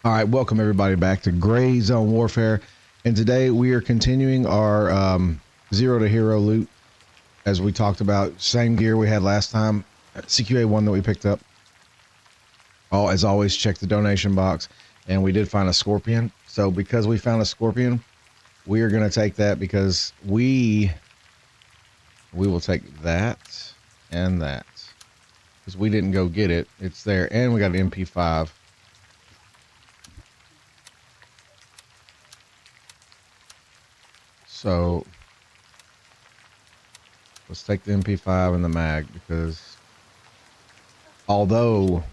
All right, welcome everybody back to Gray Zone Warfare, and today we are continuing our zero to hero loot. As we talked about, same gear we had last time, CQA one that we picked up. Oh, as always, check the donation box, and we did find a scorpion. So because we found a scorpion, we are going to take that because we will take that and that because we didn't go get it. It's there, and we got an MP5. So let's take the MP5 and the mag because although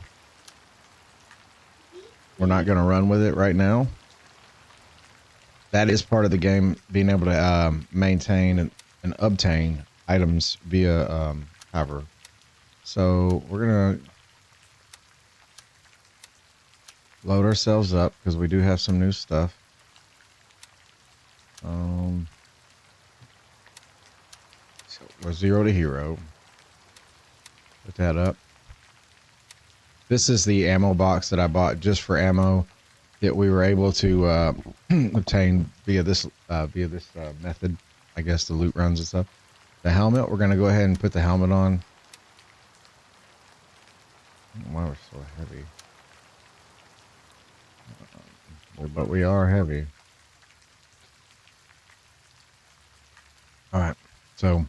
we're not going to run with it right now, that is part of the game, being able to maintain and obtain items via hover. So we're going to load ourselves up because we do have some new stuff. So we're zero to hero. Put that up. This is the ammo box that I bought just for ammo that we were able to obtain via this method. I guess the loot runs and stuff. The helmet, we're going to go ahead and put the helmet on. Why we're so heavy? But we are heavy. All right, so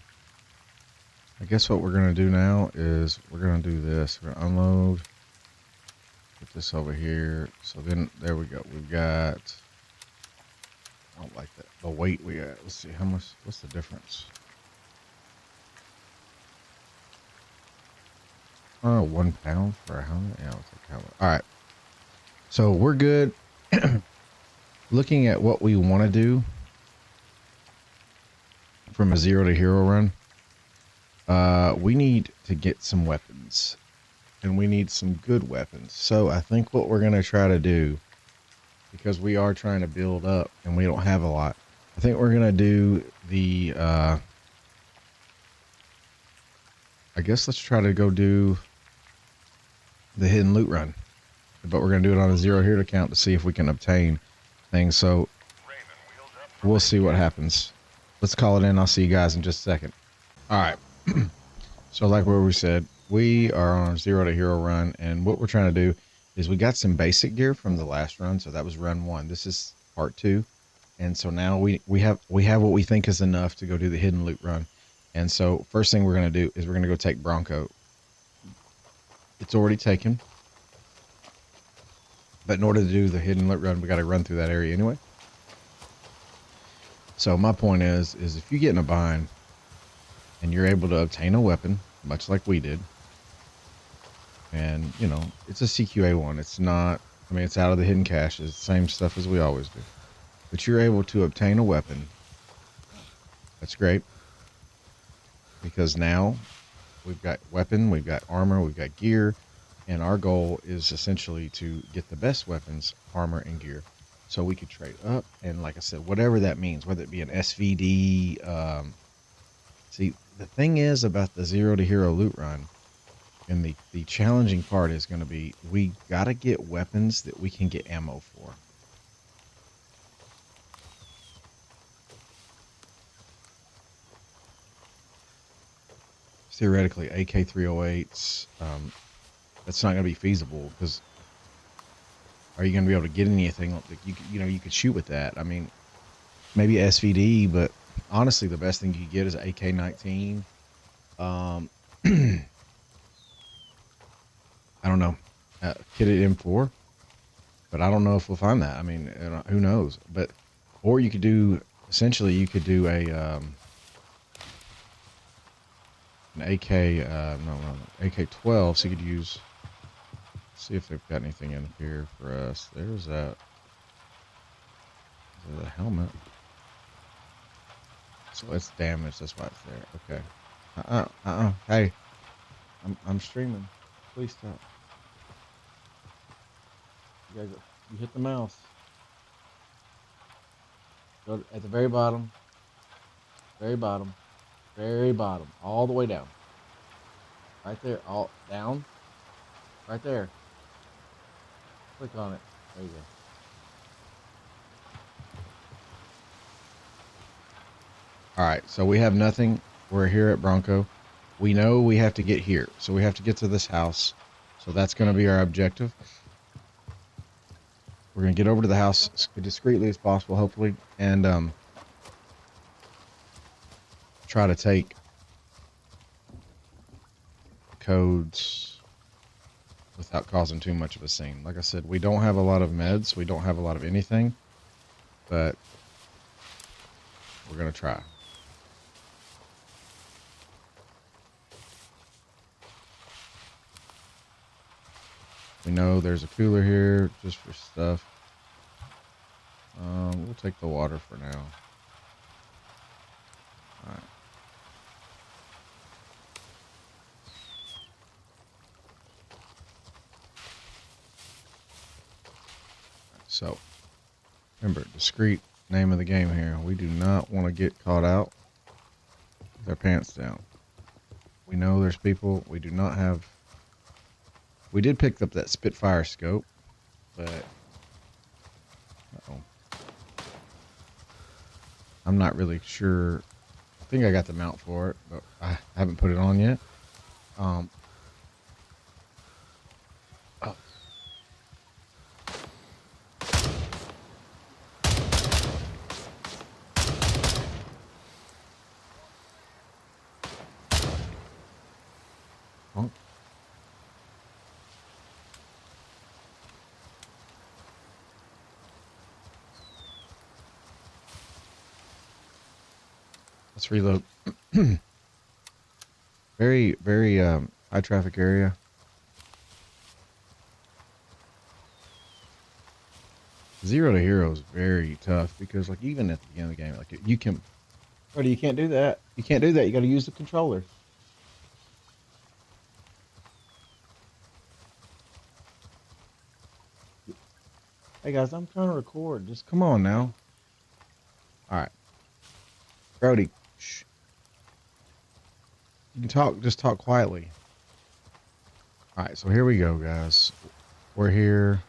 I guess what we're going to do now is we're going to do this. We're going to unload. Put this over here. So then there we go. We've got, I don't like that. The weight we got. Let's see how much, what's the difference? Oh, 1 pound for a helmet. Yeah, I'll take a helmet. All right. So we're good. Looking at what we want to do from a zero to hero run, we need to get some weapons, and we need some good weapons. So I think what we're going to try to do, because we are trying to build up and we don't have a lot, I think we're going to do the, I guess let's try to go do the hidden loot run, but we're going to do it on a zero hero count to see if we can obtain things. So we'll see what happens. Let's call it in. I'll see you guys in just a second. All right. So like where we said, we are on a zero to hero run, and what we're trying to do is we got some basic gear from the last run. So that was run 1. This is part 2. And so now we have what we think is enough to go do the hidden loot run. And so first thing we're going to do is we're going to go take Bronco. It's already taken. But in order to do the hidden loot run, we got to run through that area anyway. So my point is if you get in a bind and you're able to obtain a weapon, much like we did, and you know, it's a CQA one. It's not, I mean, it's out of the hidden caches, same stuff as we always do. But you're able to obtain a weapon. That's great. Because now we've got weapon, we've got armor, we've got gear, and our goal is essentially to get the best weapons, armor, and gear. So we could trade up, and like I said, whatever that means, whether it be an SVD. See, the thing is about the zero to hero loot run, and the challenging part is going to be, we got to get weapons that we can get ammo for. Theoretically, AK-308s, that's not going to be feasible because are you going to be able to get anything? Like you could shoot with that. I mean, maybe SVD, but honestly, the best thing you could get is AK-19. I don't know, kitted M4, but I don't know if we'll find that. I mean, who knows? But or you could do, essentially, you could do a an AK, no, AK-12. So you could use. See if they've got anything in here for us. There's that. There's a helmet. So it's damaged. That's why it's there. Okay. Hey, I'm streaming. Please stop. You guys, you hit the mouse. Go at the very bottom. Very bottom. Very bottom. All the way down. Right there. All down. Right there. Click on it. There you go. All right, so we have nothing. We're here at Bronco. We know we have to get here, so we have to get to this house. So that's going to be our objective. We're going to get over to the house as discreetly as possible, hopefully, and try to take codes without causing too much of a scene. Like I said, we don't have a lot of meds. We don't have a lot of anything, but we're going to try. We know there's a cooler here just for stuff. We'll take the water for now. All right. So, remember, discreet name of the game here. We do not want to get caught out with our pants down. We know there's people. We do not have... We did pick up that Spitfire scope, but... Uh-oh. I'm not really sure. I think I got the mount for it, but I haven't put it on yet. Oh. Oh. Let's reload. Very, very high traffic area. Zero to hero is very tough because, like, even at the beginning of the game, like, you can... Brody, you can't do that. You can't do that. You got to use the controller. Hey, guys, I'm trying to record. Just come on now. All right. Brody, shh. You can talk. Just talk quietly. All right, so here we go, guys. We're here.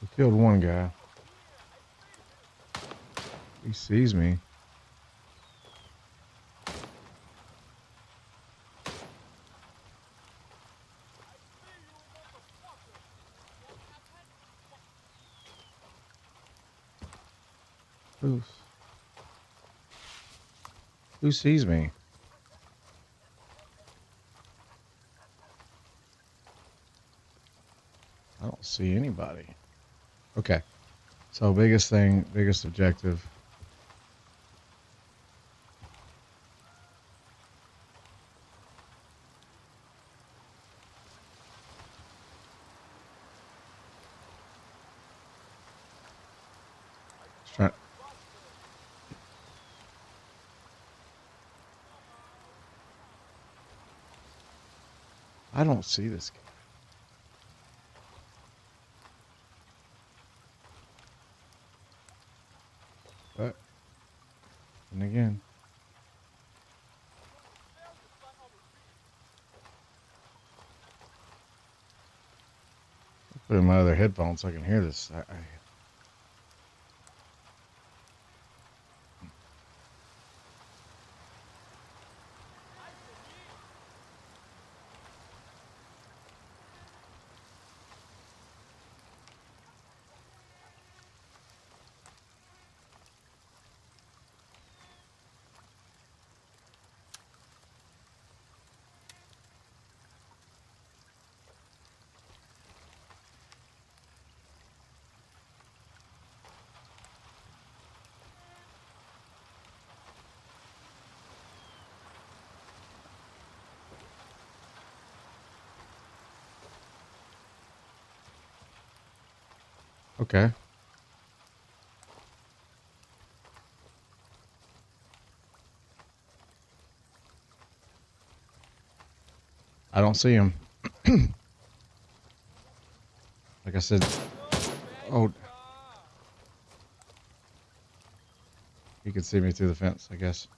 We killed one guy. He sees me. Who sees me? I don't see anybody. Okay. So biggest thing, biggest objective. Try. I don't see this guy. But, and again. I'll put in my other headphones so I can hear this. Okay. I don't see him. Like I said, oh, he could see me through the fence, I guess.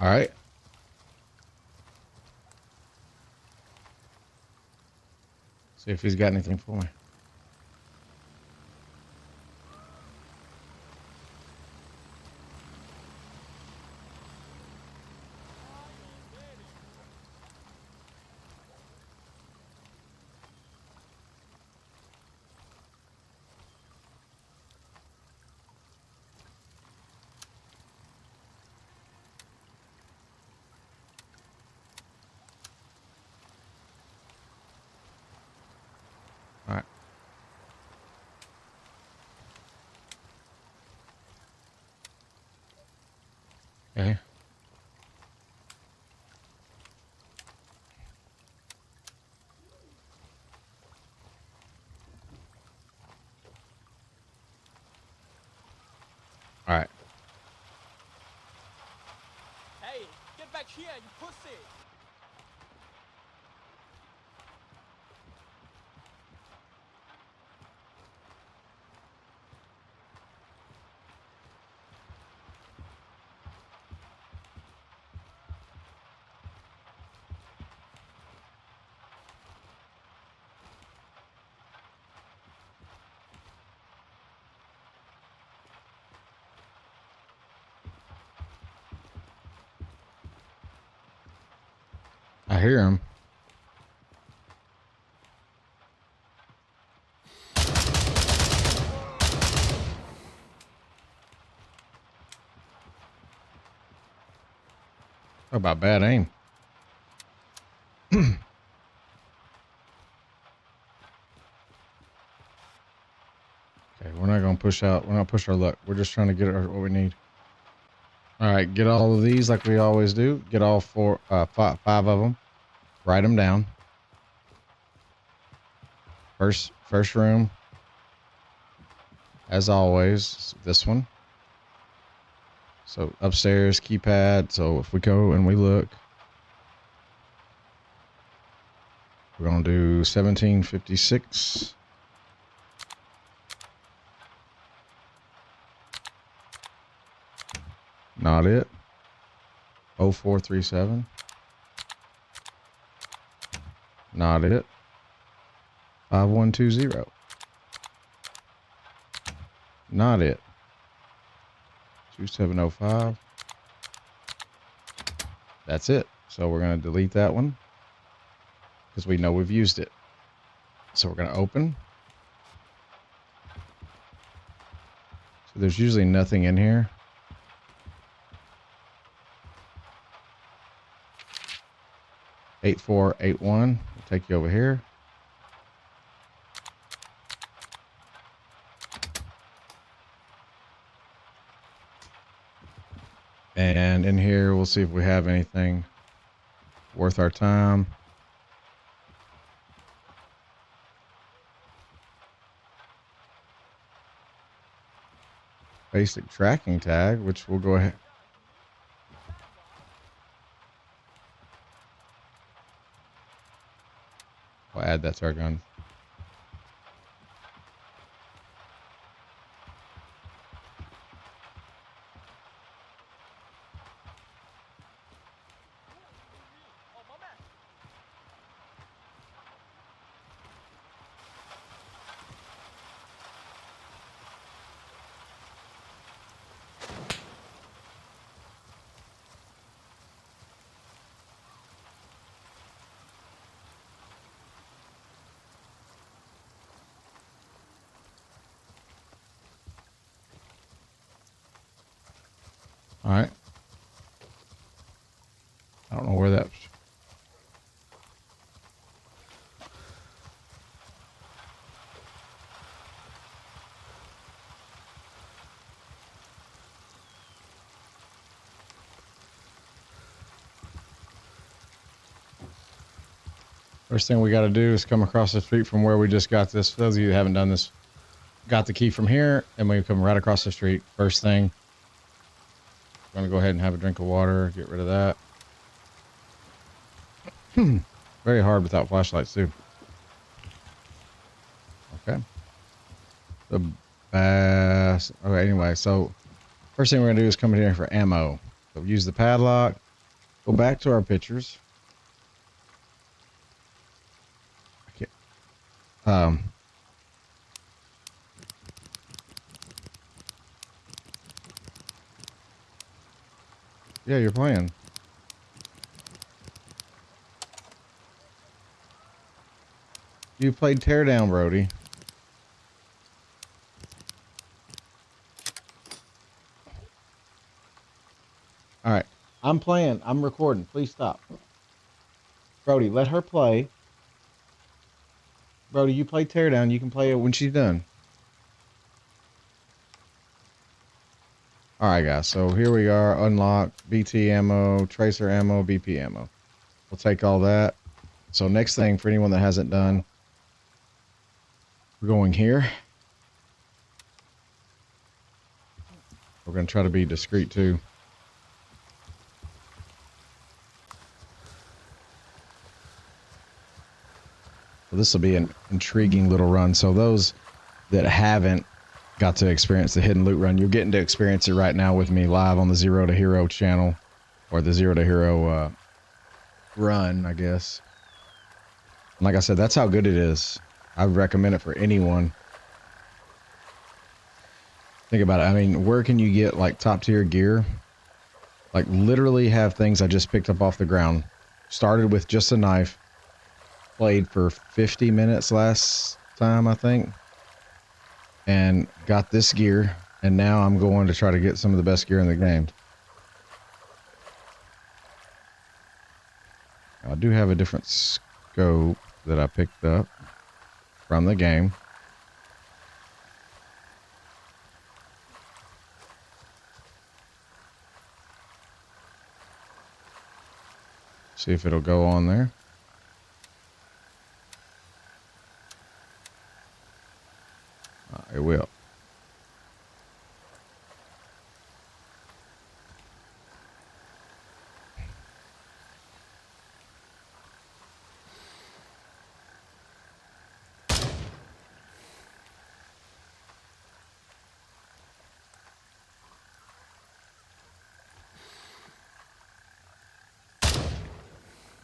All right. See if he's got anything for me. All right. Okay. All right. Hey, get back here, you pussy! I hear him. Talk about bad aim. Okay, we're not gonna push out. We're not push our luck. We're just trying to get what we need. All right, get all of these like we always do. Get all five of them. Write them down. First room, as always. This one. So upstairs keypad. So if we go and we look, we're gonna do 1756. Not it. 0437. Not it. 5120. Not it. 2705. That's it. So we're going to delete that one because we know we've used it. So we're going to open. So there's usually nothing in here. $8481. We'll take you over here. And in here, we'll see if we have anything worth our time. Basic tracking tag, which we'll go ahead. We'll add that to our gun. All right. I don't know where that. First thing we got to do is come across the street from where we just got this. For those of you that haven't done this, got the key from here, and we come right across the street. First thing, I'm going to go ahead and have a drink of water, get rid of that. Very hard without flashlights, too. Okay. The bass. Okay, anyway, so first thing we're going to do is come in here for ammo. So use the padlock, go back to our pictures. Okay. Yeah, you're playing. You played Teardown, Brody. All right. I'm playing. I'm recording. Please stop. Brody, let her play. Brody, you play Teardown. You can play it when she's done. All right, guys. So here we are. Unlock BT ammo, tracer ammo, BP ammo. We'll take all that. So next thing for anyone that hasn't done, we're going here. We're going to try to be discreet too. So this will be an intriguing little run. So those that haven't got to experience the hidden loot run, you're getting to experience it right now with me live on the Zero to Hero channel, or the Zero to Hero run, I guess. And like I said, that's how good it is. I would recommend it for anyone. Think about it. I mean, where can you get like top tier gear? Like literally have things I just picked up off the ground. Started with just a knife. Played for 50 minutes last time, I think. And got this gear. And now I'm going to try to get some of the best gear in the game. I do have a different scope that I picked up from the game. See if it'll go on there. It will.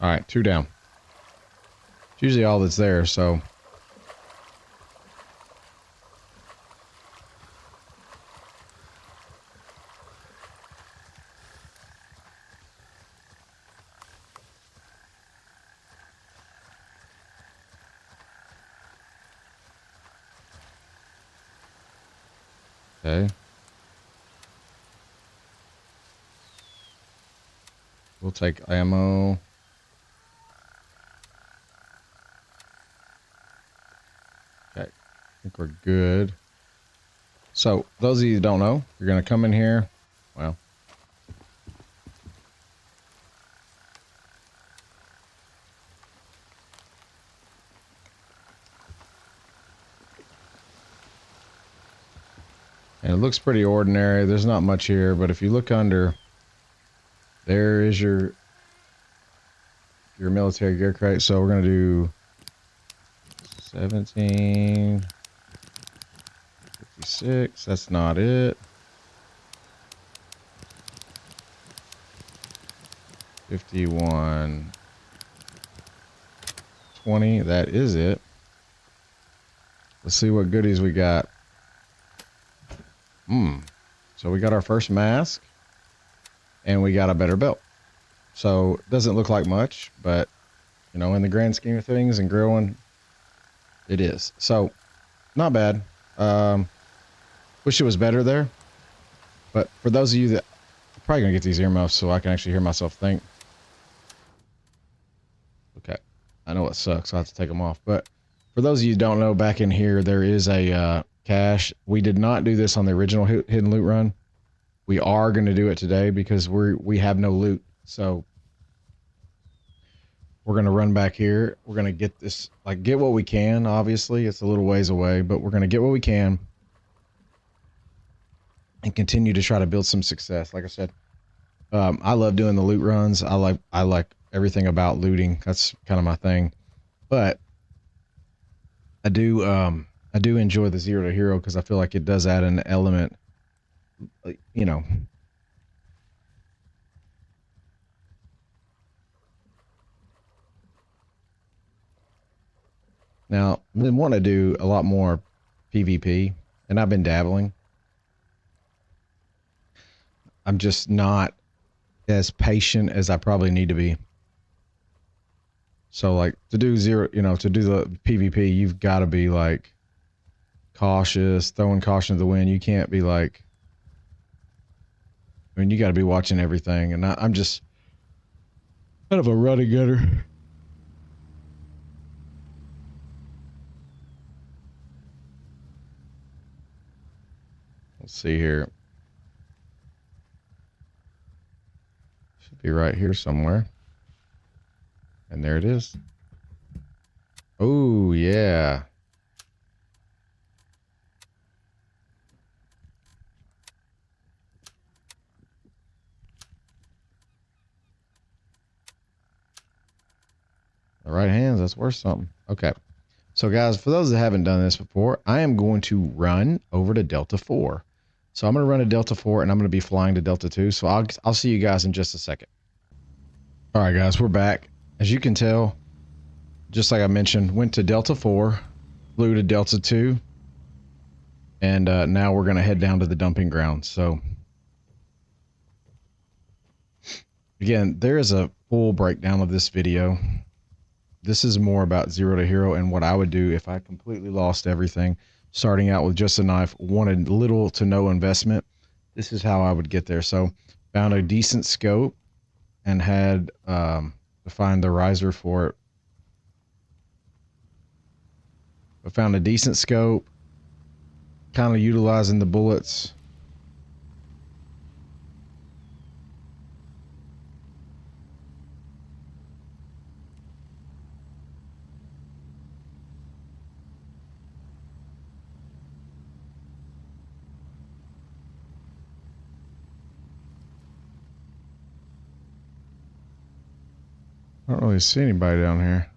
All right, 2 down. It's usually all that's there, so. Okay. We'll take ammo. Okay. I think we're good. So, those of you that don't know, you're going to come in here. Well. And it looks pretty ordinary. There's not much here, but if you look under, there is your military gear crate. So we're going to do 17, 56. That's not it. 51, 20. That is it. Let's see what goodies we got. So we got our first mask, and we got a better belt. So it doesn't look like much, but you know, in the grand scheme of things and grilling, it is. So not bad. Wish it was better there. But for those of you that I'm probably gonna get these earmuffs so I can actually hear myself think. I know it sucks. I have to take them off. But for those of you who don't know, back in here, there is a cache. We did not do this on the original hidden loot run. We are going to do it today because we have no loot. So we're going to run back here. We're going to get this, like, get what we can. Obviously, it's a little ways away, but we're going to get what we can and continue to try to build some success. Like I said, I love doing the loot runs. I like everything about looting. That's kind of my thing. But I do enjoy the zero to hero because I feel like it does add an element, you know. Now, I want to do a lot more PvP, and I've been dabbling. I'm just not as patient as I probably need to be. So, like, to do to do the PvP, you've got to be, like, cautious, throwing caution to the wind. You can't be, like, I mean, you got to be watching everything, and I'm just kind of a running gunner. Let's see here. Should be right here somewhere. And there it is. Oh, yeah. The right hands, that's worth something. Okay. So, guys, for those that haven't done this before, I am going to run over to Delta 4. So I'm going to run to Delta 4, and I'm going to be flying to Delta 2. So I'll see you guys in just a second. All right, guys, we're back. As you can tell, just like I mentioned, went to Delta 4, flew to Delta 2, and now we're going to head down to the dumping ground. So, again, there is a full breakdown of this video. This is more about zero to hero and what I would do if I completely lost everything, starting out with just a knife, wanted little to no investment. This is how I would get there. So, found a decent scope and had to find the riser for it. I found a decent scope, kind of utilizing the bullets. I don't really see anybody down here.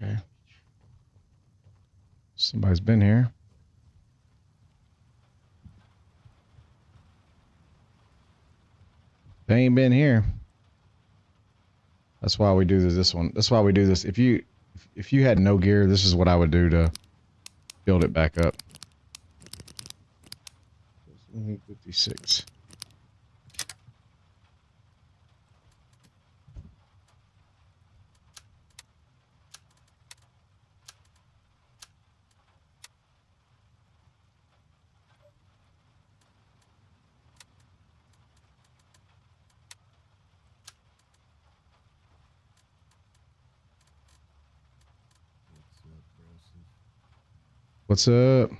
Okay. Somebody's been here. They ain't been here. That's why we do this one. That's why we do this. If you had no gear, this is what I would do to build it back up. 56. What's up?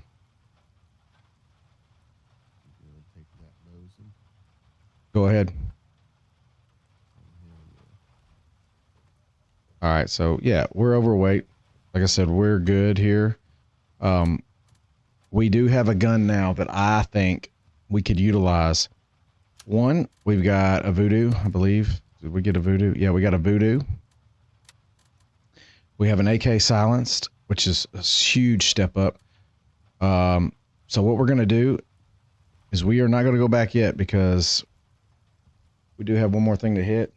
Go ahead. All right, so yeah, we're overweight. Like I said, we're good here. We do have a gun now that I think we could utilize. One, we've got a voodoo, I believe. Did we get a voodoo? Yeah, we got a voodoo. We have an AK silenced, which is a huge step up. So what we're going to do is we are not going to go back yet because we do have one more thing to hit,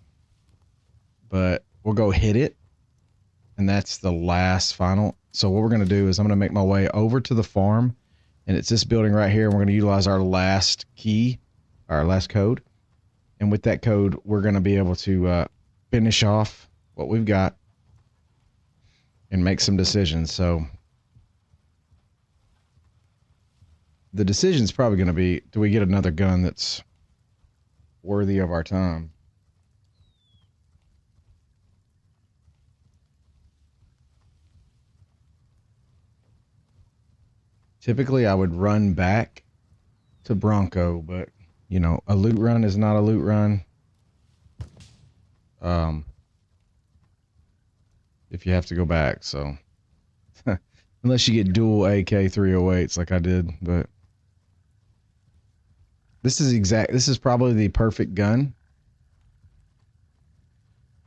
but we'll go hit it. And that's the last final. So what we're going to do is I'm going to make my way over to the farm, and it's this building right here. And we're going to utilize our last key, our last code. And with that code, we're going to be able to finish off what we've got and make some decisions. So the decision's probably going to be, do we get another gun that's worthy of our time? Typically, I would run back to Bronco, but, you know, a loot run is not a loot run. If you have to go back, so unless you get dual AK 308s like I did, but this is probably the perfect gun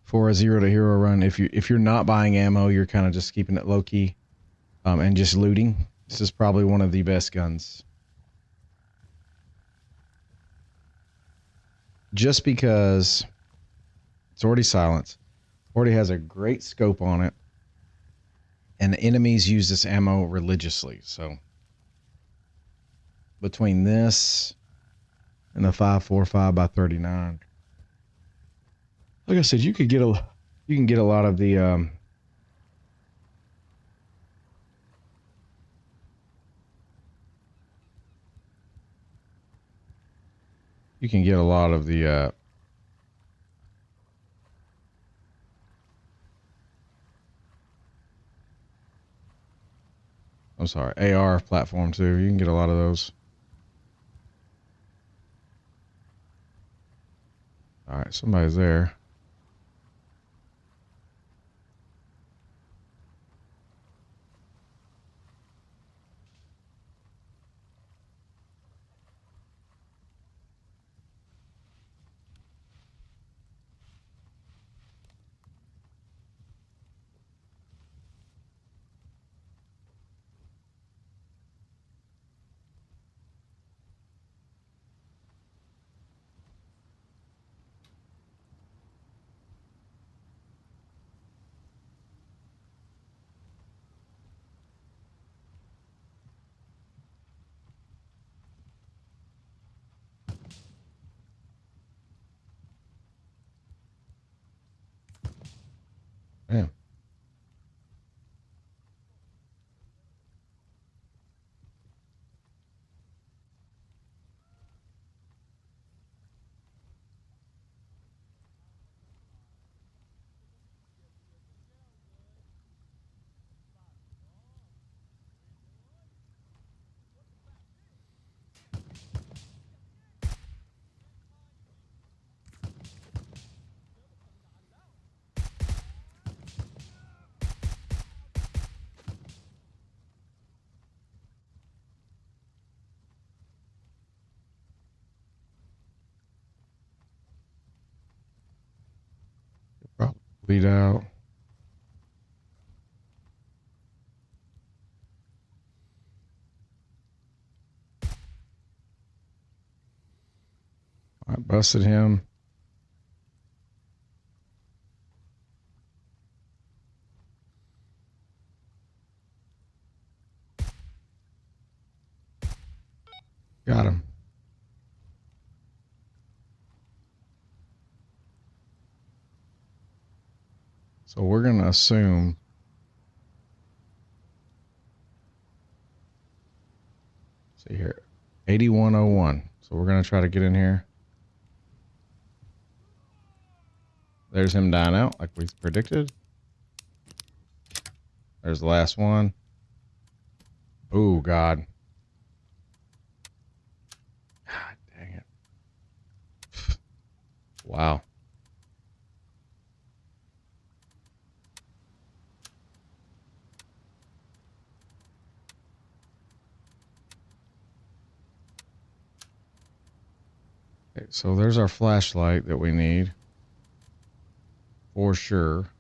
for a zero to hero run. If you're not buying ammo, you're kind of just keeping it low key, and just looting. This is probably one of the best guns. Just because it's already silenced, already has a great scope on it, and the enemies use this ammo religiously. So between this and the 5.45 by 39, like I said, you can get a lot of the you can get a lot of the I'm sorry, AR platform too. You can get a lot of those. All right, somebody's there. Damn. Probably bleed out. I busted him. Got him. So we're going to assume. See here. 8101. So we're going to try to get in here. There's him dying out like we predicted. There's the last one. Oh, God. God dang it. Wow. Okay, so there's our flashlight that we need. For sure.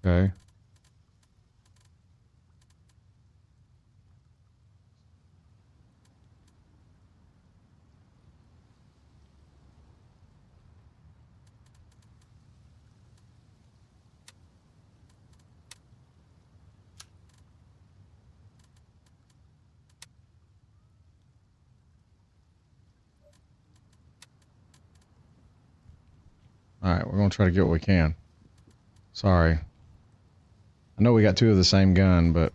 Okay. All right, we're gonna try to get what we can. Sorry. I know we got two of the same gun, but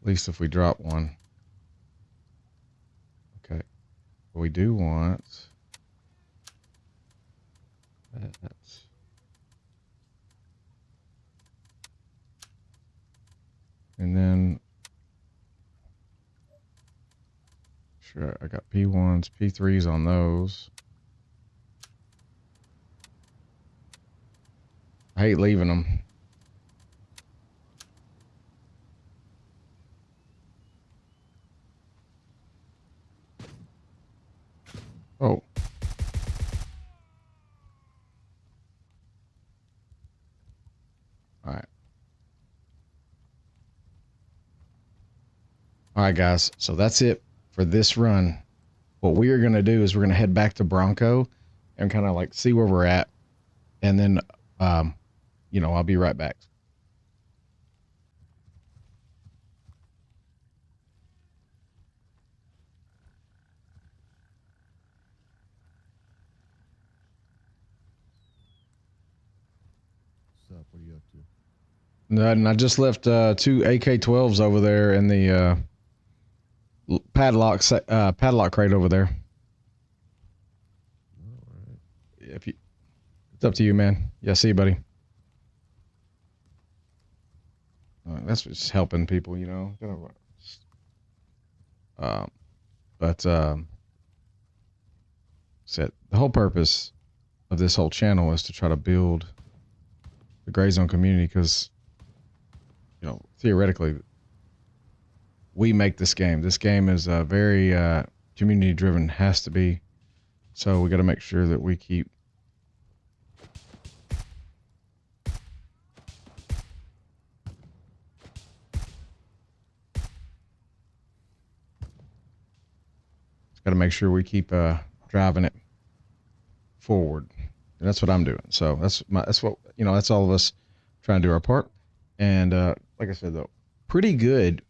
at least if we drop one. Okay. We do want that. And then sure, I got P1s, P3s on those. I hate leaving them. Oh. All right. All right, guys. So that's it for this run. What we are going to do is we're going to head back to Bronco and kind of like see where we're at. And then, I'll be right back. What's up? What are you up to? And I just left two AK-12s over there in the padlock crate over there. All right. It's up to you, man. Yeah, see you, buddy. That's just helping people, But said the whole purpose of this whole channel is to try to build the gray zone community because, theoretically, we make this game. This game is very community driven, has to be. So we got to make sure that we keep driving it forward. And that's what I'm doing. So that's all of us trying to do our part. And like I said, though, pretty good.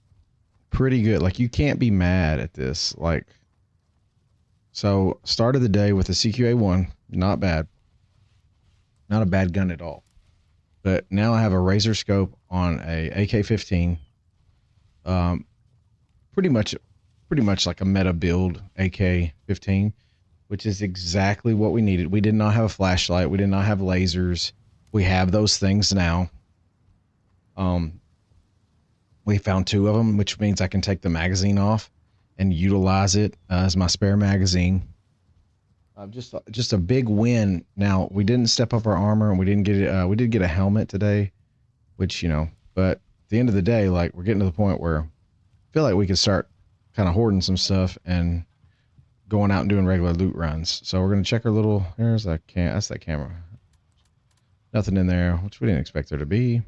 Like, you can't be mad at this. Like, so started the day with a CQA1, not bad. Not a bad gun at all. But now I have a razor scope on a AK-15. Pretty much like a meta build AK-15, which is exactly what we needed. We did not have a flashlight. We did not have lasers. We have those things now. We found two of them, which means I can take the magazine off and utilize it as my spare magazine. Just a big win. Now, we didn't step up our armor, and we didn't get it. We did get a helmet today, which, but at the end of the day, like, we're getting to the point where I feel like we could start kind of hoarding some stuff and going out and doing regular loot runs. So we're going to check our little, that's that camera. Nothing in there, which we didn't expect there to be.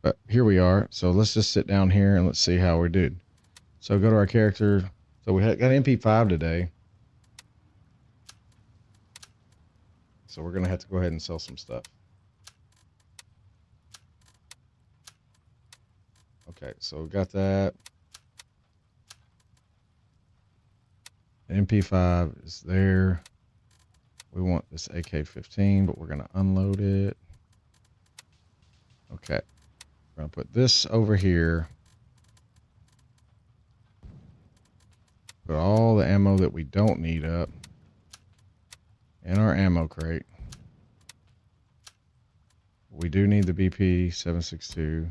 But here we are. So let's just sit down here and let's see how we did. So go to our character. So we got an MP5 today. So we're going to have to go ahead and sell some stuff. Okay, so we got that. The MP5 is there. We want this AK-15, but we're going to unload it. Okay. We're going to put this over here. Put all the ammo that we don't need up in our ammo crate. We do need the BP 7.62.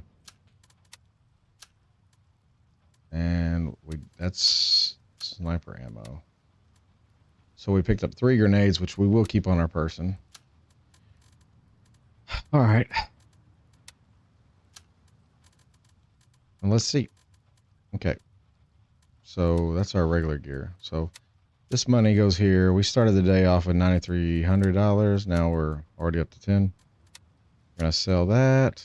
And that's sniper ammo. So we picked up 3 grenades, which we will keep on our person. All right. And let's see. Okay. So that's our regular gear. So this money goes here. We started the day off at $9,300. Now we're already up to 10. We're going to sell that.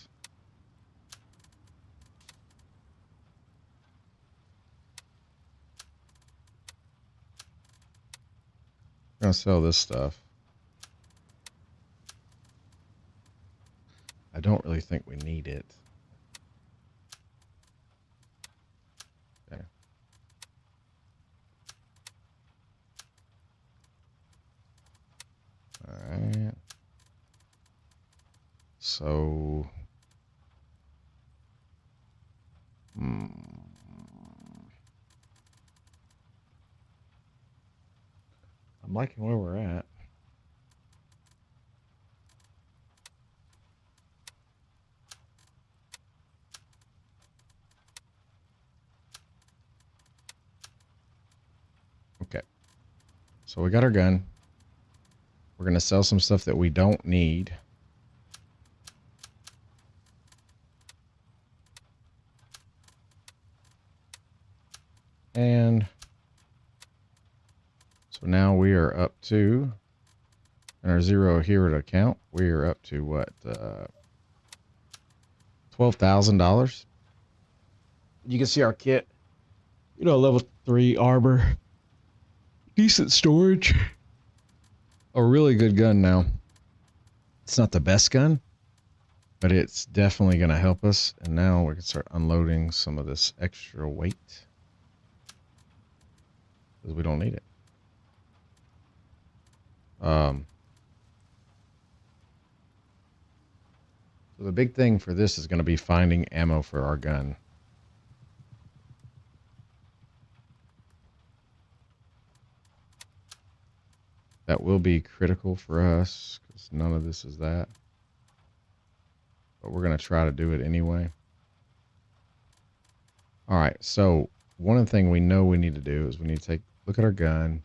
We're going to sell this stuff. I don't really think we need it. All right. So, I'm liking where we're at. Okay. So we got our gun. We're going to sell some stuff that we don't need. And so now we are up to, in our zero hero account, we are up to what? $12,000. You can see our kit. You know, level 3 armor. Decent storage. A really good gun now. It's not the best gun, but it's definitely going to help us. And now we can start unloading some of this extra weight, because we don't need it. So the big thing for this is going to be finding ammo for our gun. That will be critical for us, because none of this is that. But we're going to try to do it anyway. All right, so one thing we know we need to do is we need to look at our gun.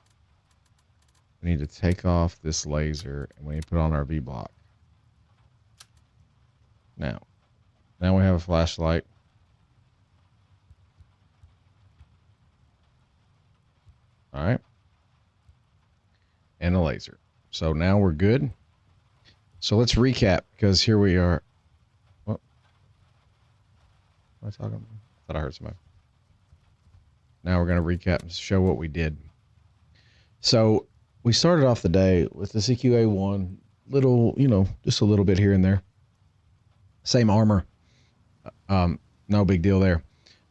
We need to take off this laser, and we need to put on our V-block. Now we have a flashlight. All right. And a laser. So now we're good. So let's recap, because here we are. What am I talking about? I thought I heard somebody. Now we're going to recap and show what we did. So we started off the day with the CQA1, little, just a little bit here and there. Same armor. No big deal there.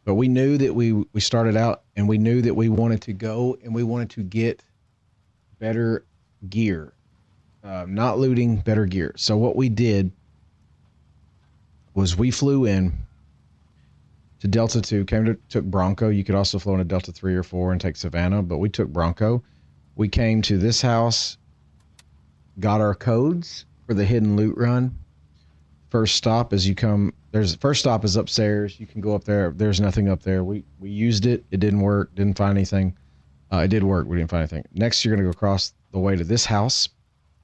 But we knew that we started out, and we knew that we wanted to go and we wanted to get better gear. Not looting, better gear. So what we did was we flew in to Delta 2, took Bronco. You could also fly in a Delta 3 or 4 and take Savannah, but we took Bronco. We came to this house, got our codes for the hidden loot run. First stop is first stop is upstairs. You can go up there. There's nothing up there. We used it. It didn't work. Didn't find anything. It did work. We didn't find anything. Next, you're going to go across the way to this house.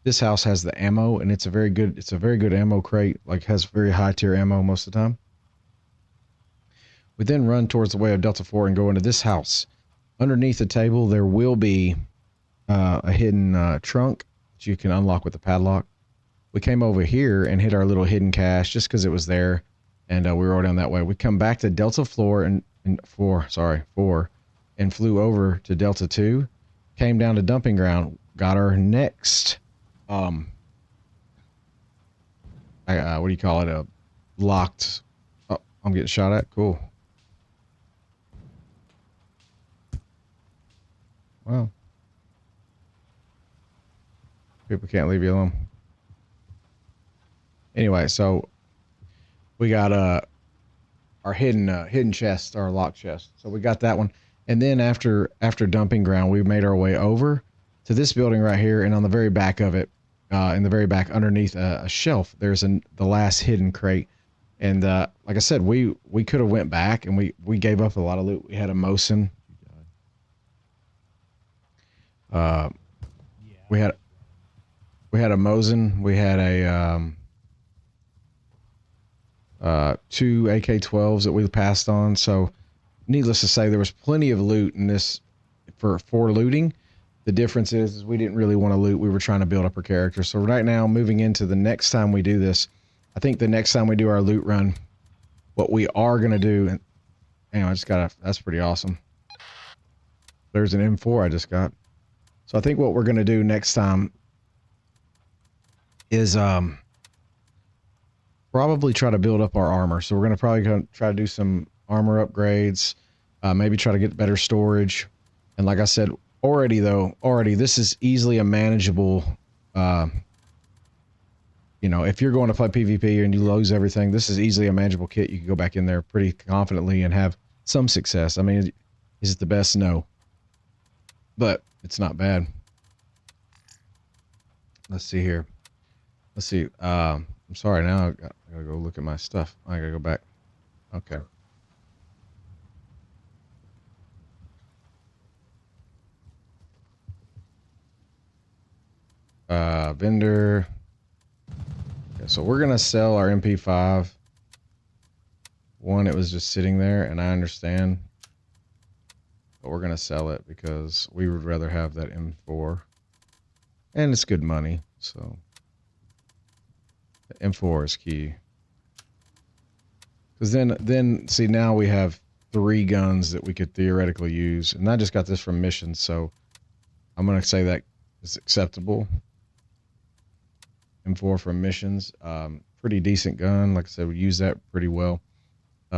This house has the ammo, and it's a very good ammo crate. Like, has very high tier ammo most of the time. We then run towards the way of Delta 4 and go into this house. Underneath the table, there will be a hidden trunk that you can unlock with a padlock. We came over here and hit our little hidden cache just because it was there, and we were all down that way. We come back to Delta 4 and 4, and flew over to Delta 2, came down to dumping ground, got our next, what do you call it? A locked. Oh, I'm getting shot at. Cool. Wow. People can't leave you alone. Anyway, so we got our hidden chest, our locked chest. So we got that one. And then after dumping ground, we made our way over to this building right here, and on the very back of it, in the very back underneath a shelf, there's the last hidden crate. And like I said, we could have went back, and we gave up a lot of loot. We had a Mosin. We had a Mosin. We had a 2 AK-12s that we passed on. So needless to say, there was plenty of loot in this for looting. The difference is we didn't really want to loot. We were trying to build up our character. So right now, moving into the next time we do this, I think the next time we do our loot run, what we are going to do, and anyway, that's pretty awesome. There's an M4 I just got. So I think what we're going to do next time is probably try to build up our armor. So we're going to probably try to do some armor upgrades, maybe try to get better storage. And like I said, already this is easily a manageable You know, if you're going to play PvP and you lose everything, this is easily a manageable kit. You can go back in there pretty confidently and have some success. I mean, is it the best? No. But it's not bad. Let's see here. Let's see. I'm sorry. Now I gotta go look at my stuff. I gotta go back. Okay. Vendor. Okay, so we're gonna sell our MP5. One, it was just sitting there, and I understand, but we're gonna sell it because we would rather have that M4, and it's good money. So the M4 is key. Because then see, now we have 3 guns that we could theoretically use, and I just got this from missions, so I'm gonna say that is acceptable. M4 from missions, pretty decent gun. Like I said, we use that pretty well.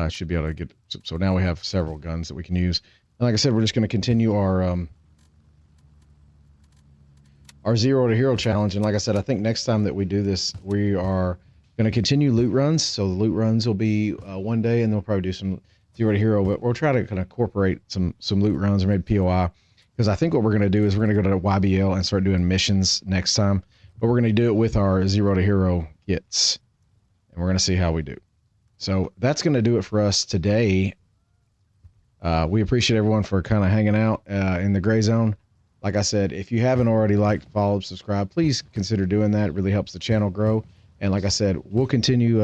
Should be able to get. So now we have several guns that we can use. And like I said, we're just going to continue our 0 to hero challenge. And like I said, I think next time that we do this, we are going to continue loot runs. So the loot runs will be one day, and then we'll probably do some 0 to hero. But we'll try to kind of incorporate some loot runs or maybe POI. Because I think what we're going to do is we're going to go to YBL and start doing missions next time. But we're going to do it with our 0 to hero kits. And we're going to see how we do. So that's going to do it for us today. We appreciate everyone for kind of hanging out in the gray zone. Like I said, if you haven't already liked, followed, subscribed, please consider doing that. It really helps the channel grow. And like I said, we'll continue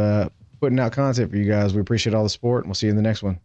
putting out content for you guys. We appreciate all the support, and we'll see you in the next one.